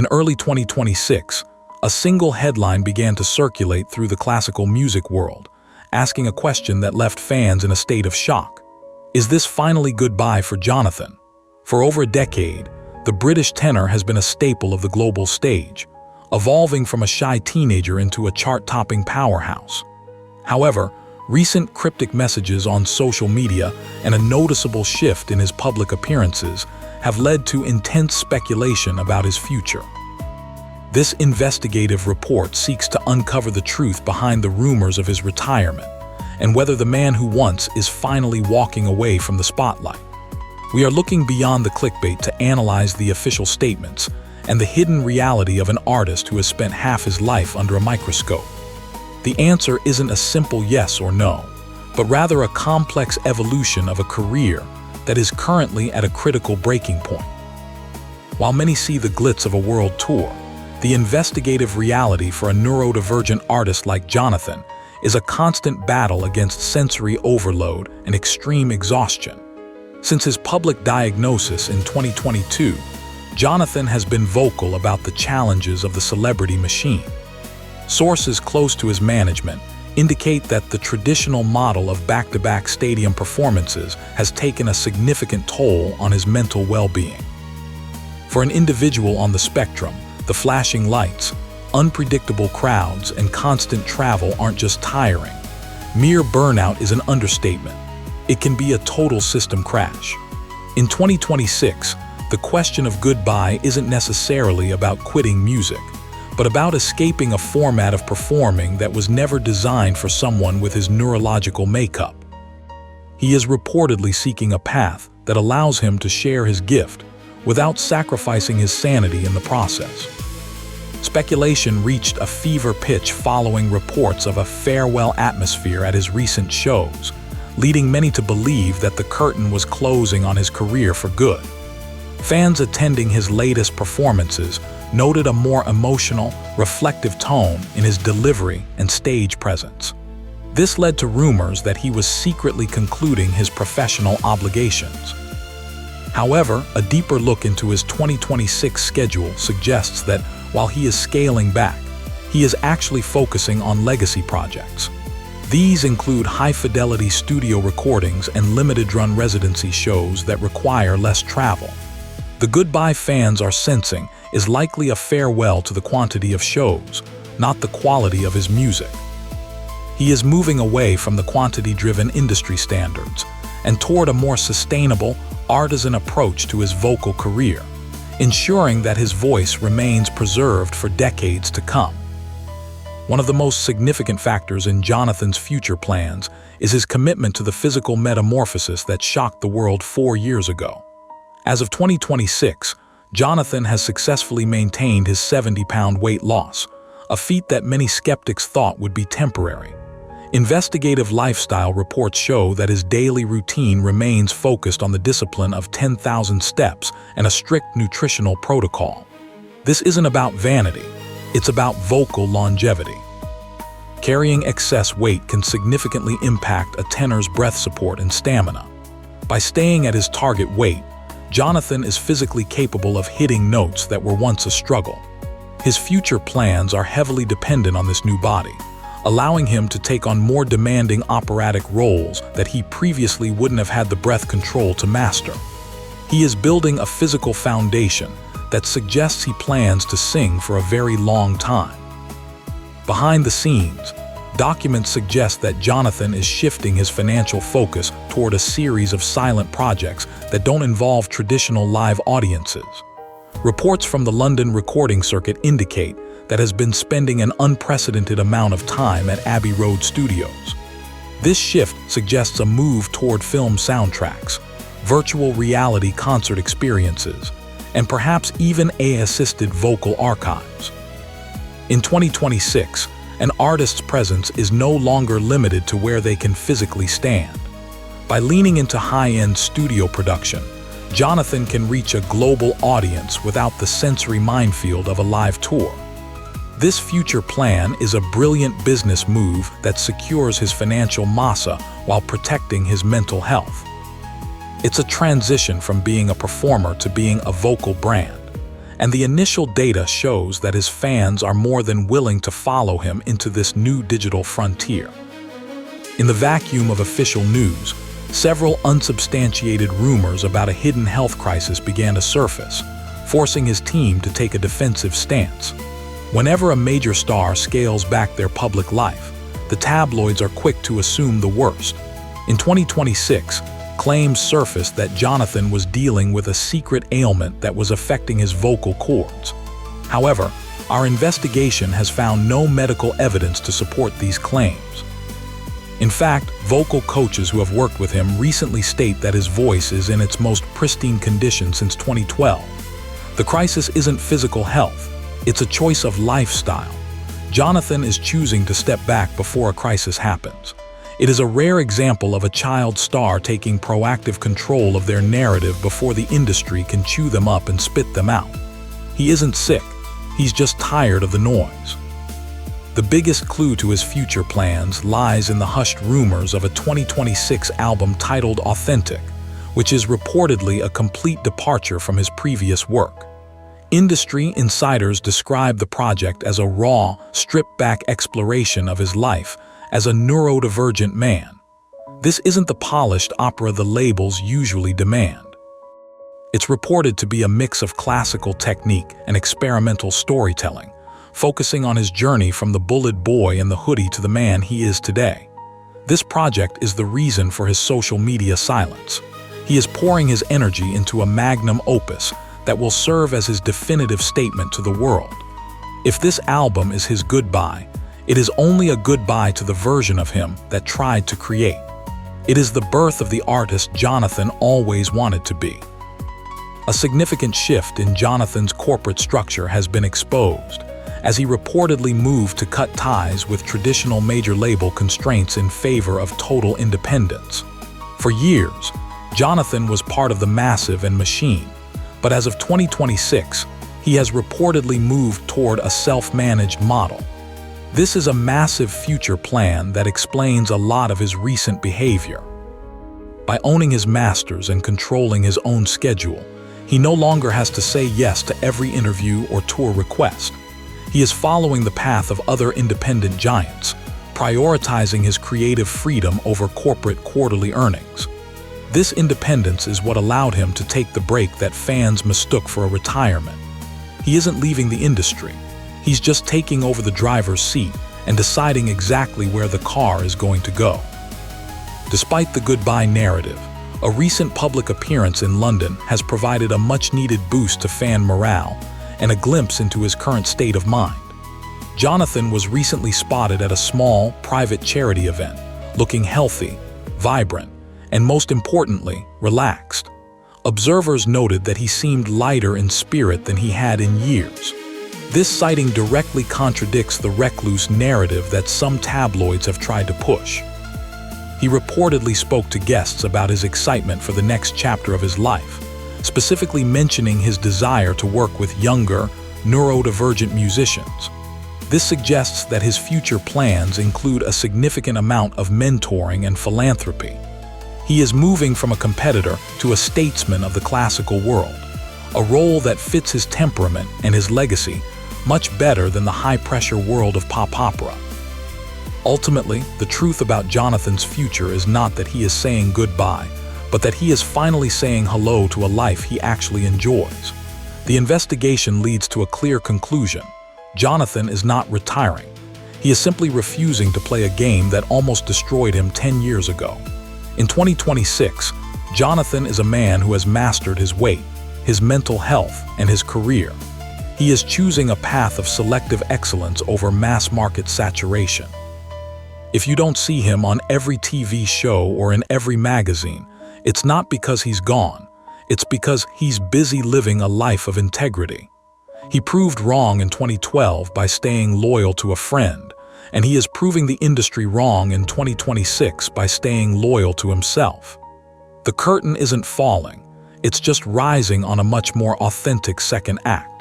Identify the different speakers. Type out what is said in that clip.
Speaker 1: In early 2026, a single headline began to circulate through the classical music world, asking a question that left fans in a state of shock. Is this finally goodbye for Jonathan? For over a decade, the British tenor has been a staple of the global stage, evolving from a shy teenager into a chart-topping powerhouse. However, recent cryptic messages on social media and a noticeable shift in his public appearances have led to intense speculation about his future. This investigative report seeks to uncover the truth behind the rumors of his retirement and whether the man who once is finally walking away from the spotlight. We are looking beyond the clickbait to analyze the official statements and the hidden reality of an artist who has spent half his life under a microscope. The answer isn't a simple yes or no, but rather a complex evolution of a career that is currently at a critical breaking point. While many see the glitz of a world tour, the investigative reality for a neurodivergent artist like Jonathan is a constant battle against sensory overload and extreme exhaustion. Since his public diagnosis in 2022, Jonathan has been vocal about the challenges of the celebrity machine. Sources close to his management indicate that the traditional model of back-to-back stadium performances has taken a significant toll on his mental well-being. For an individual on the spectrum, the flashing lights, unpredictable crowds, and constant travel aren't just tiring. Mere burnout is an understatement. It can be a total system crash. In 2026, the question of goodbye isn't necessarily about quitting music, but about escaping a format of performing that was never designed for someone with his neurological makeup. He is reportedly seeking a path that allows him to share his gift without sacrificing his sanity in the process. Speculation reached a fever pitch following reports of a farewell atmosphere at his recent shows, leading many to believe that the curtain was closing on his career for good. Fans attending his latest performances noted a more emotional, reflective tone in his delivery and stage presence. This led to rumors that he was secretly concluding his professional obligations. However, a deeper look into his 2026 schedule suggests that while he is scaling back, he is actually focusing on legacy projects. These include high-fidelity studio recordings and limited-run residency shows that require less travel. The goodbye fans are sensing is likely a farewell to the quantity of shows, not the quality of his music. He is moving away from the quantity-driven industry standards and toward a more sustainable, artisan approach to his vocal career, ensuring that his voice remains preserved for decades to come. One of the most significant factors in Jonathan's future plans is his commitment to the physical metamorphosis that shocked the world 4 years ago. As of 2026, Jonathan has successfully maintained his 70-pound weight loss, a feat that many skeptics thought would be temporary. Investigative lifestyle reports show that his daily routine remains focused on the discipline of 10,000 steps and a strict nutritional protocol. This isn't about vanity, it's about vocal longevity. Carrying excess weight can significantly impact a tenor's breath support and stamina. By staying at his target weight, Jonathan is physically capable of hitting notes that were once a struggle. His future plans are heavily dependent on this new body, allowing him to take on more demanding operatic roles that he previously wouldn't have had the breath control to master. He is building a physical foundation that suggests he plans to sing for a very long time. Behind the scenes, documents suggest that Jonathan is shifting his financial focus toward a series of silent projects that don't involve traditional live audiences. Reports from the London recording circuit indicate that has been spending an unprecedented amount of time at Abbey Road Studios. This shift suggests a move toward film soundtracks, virtual reality concert experiences, and perhaps even AI-assisted vocal archives. In 2026, an artist's presence is no longer limited to where they can physically stand. By leaning into high-end studio production, Jonathan can reach a global audience without the sensory minefield of a live tour. This future plan is a brilliant business move that secures his financial massa while protecting his mental health. It's a transition from being a performer to being a vocal brand, and the initial data shows that his fans are more than willing to follow him into this new digital frontier. In the vacuum of official news, several unsubstantiated rumors about a hidden health crisis began to surface, forcing his team to take a defensive stance. Whenever a major star scales back their public life, the tabloids are quick to assume the worst. In 2026, claims surfaced that Jonathan was dealing with a secret ailment that was affecting his vocal cords. However, our investigation has found no medical evidence to support these claims. In fact, vocal coaches who have worked with him recently state that his voice is in its most pristine condition since 2012. The crisis isn't physical health, it's a choice of lifestyle. Jonathan is choosing to step back before a crisis happens. It is a rare example of a child star taking proactive control of their narrative before the industry can chew them up and spit them out. He isn't sick, he's just tired of the noise. The biggest clue to his future plans lies in the hushed rumors of a 2026 album titled Authentic, which is reportedly a complete departure from his previous work. Industry insiders describe the project as a raw, stripped-back exploration of his life as a neurodivergent man. This isn't the polished opera the labels usually demand. It's reported to be a mix of classical technique and experimental storytelling, focusing on his journey from the bullied boy in the hoodie to the man he is today. This project is the reason for his social media silence. He is pouring his energy into a magnum opus that will serve as his definitive statement to the world. If this album is his goodbye, it is only a goodbye to the version of him that tried to create. It is the birth of the artist Jonathan always wanted to be. A significant shift in Jonathan's corporate structure has been exposed, as he reportedly moved to cut ties with traditional major label constraints in favor of total independence. For years, Jonathan was part of the massive and machine, but as of 2026, he has reportedly moved toward a self-managed model. This is a massive future plan that explains a lot of his recent behavior. By owning his masters and controlling his own schedule, he no longer has to say yes to every interview or tour request. He is following the path of other independent giants, prioritizing his creative freedom over corporate quarterly earnings. This independence is what allowed him to take the break that fans mistook for a retirement. He isn't leaving the industry. He's just taking over the driver's seat and deciding exactly where the car is going to go. Despite the goodbye narrative, a recent public appearance in London has provided a much-needed boost to fan morale and a glimpse into his current state of mind. Jonathan was recently spotted at a small, private charity event, looking healthy, vibrant, and most importantly, relaxed. Observers noted that he seemed lighter in spirit than he had in years. This sighting directly contradicts the recluse narrative that some tabloids have tried to push. He reportedly spoke to guests about his excitement for the next chapter of his life, specifically mentioning his desire to work with younger, neurodivergent musicians. This suggests that his future plans include a significant amount of mentoring and philanthropy. He is moving from a competitor to a statesman of the classical world, a role that fits his temperament and his legacy much better than the high-pressure world of pop opera. Ultimately, the truth about Jonathan's future is not that he is saying goodbye, but that he is finally saying hello to a life he actually enjoys. The investigation leads to a clear conclusion. Jonathan is not retiring. He is simply refusing to play a game that almost destroyed him 10 years ago. In 2026, Jonathan is a man who has mastered his weight, his mental health, and his career. He is choosing a path of selective excellence over mass-market saturation. If you don't see him on every TV show or in every magazine, it's not because he's gone. It's because he's busy living a life of integrity. He proved wrong in 2012 by staying loyal to a friend, and he is proving the industry wrong in 2026 by staying loyal to himself. The curtain isn't falling, it's just rising on a much more authentic second act.